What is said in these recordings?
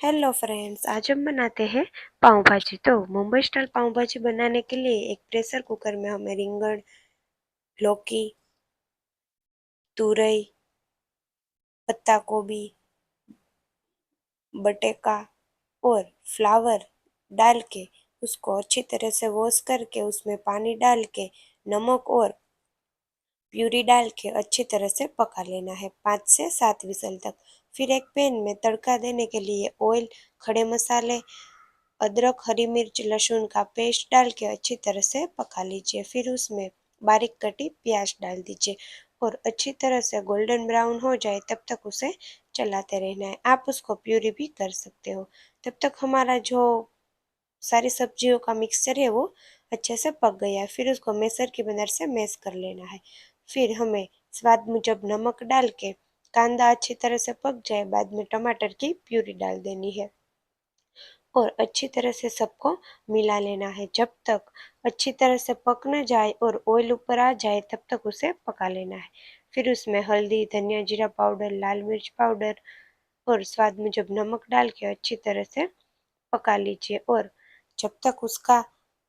Hello friends, आज हम बनाते हैं पाव भाजी। तो मुंबई स्टाइल पाव भाजी बनाने के लिए एक प्रेशर कुकर में हमें रिंगण, लौकी, तुरई, पत्ता गोभी, बटेका और फ्लावर डाल के उसको अच्छी तरह से वॉश करके उसमें पानी डाल के नमक और प्यूरी डाल के अच्छी तरह से पका लेना है 5 से 7 विसल तक। फिर एक पैन में तड़का देने के लिए ऑयल, खड़े मसाले, अदरक, हरी मिर्च, लहसुन का पेस्ट डाल के अच्छी तरह से पका लीजिए। फिर उसमें बारीक कटी प्याज डाल दीजिए और अच्छी तरह से गोल्डन ब्राउन हो जाए तब तक उसे चलाते रहना है। आप उसको प्यूरी भी कर सकते हो। तब तक हमारा जो सारी सब्जियों का मिक्सचर है वो अच्छे से पक गया है। फिर उसको मैसर की मदद से मैश कर लेना है। फिर हमें स्वाद मुजब नमक डाल के कांदा अच्छी तरह से पक जाए बाद में टमाटर की प्यूरी डाल देनी है और अच्छी तरह से सबको मिला लेना है। जब तक अच्छी तरह से पक न जाए और ऑयल ऊपर आ जाए तब तक उसे पका लेना है। फिर उसमें हल्दी, धनिया जीरा पाउडर, लाल मिर्च पाउडर और स्वाद मुजब नमक डाल के अच्छी तरह से पका लीजिए और जब तक उसका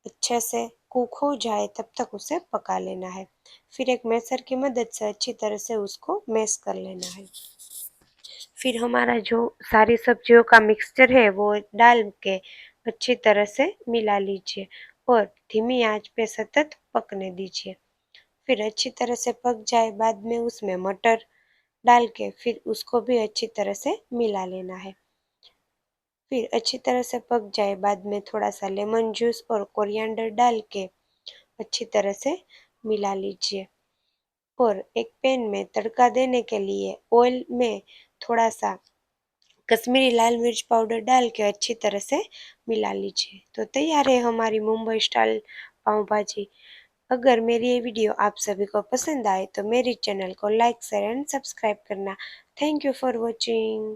अच्छे से कुक हो जाए तब तक उसे पका लेना है। फिर एक मैसर की मदद से अच्छी तरह से उसको मैश कर लेना है। फिर हमारा जो सारी सब्जियों का मिक्सचर है वो डाल के अच्छी तरह से मिला लीजिए और धीमी आंच पे सतत पकने दीजिए। फिर अच्छी तरह से पक जाए बाद में उसमें मटर डाल के फिर उसको भी अच्छी तरह से मिला लेना है। फिर अच्छी तरह से पक जाए बाद में थोड़ा सा लेमन जूस और कोरिएंडर डाल के अच्छी तरह से मिला लीजिए और एक पैन में तड़का देने के लिए ऑयल में थोड़ा सा कश्मीरी लाल मिर्च पाउडर डाल के अच्छी तरह से मिला लीजिए। तो तैयार है हमारी मुंबई स्टाइल पाव भाजी। अगर मेरी ये वीडियो आप सभी को पसंद आए तो मेरी चैनल को लाइक, शेयर एंड सब्सक्राइब करना। Thank you for watching.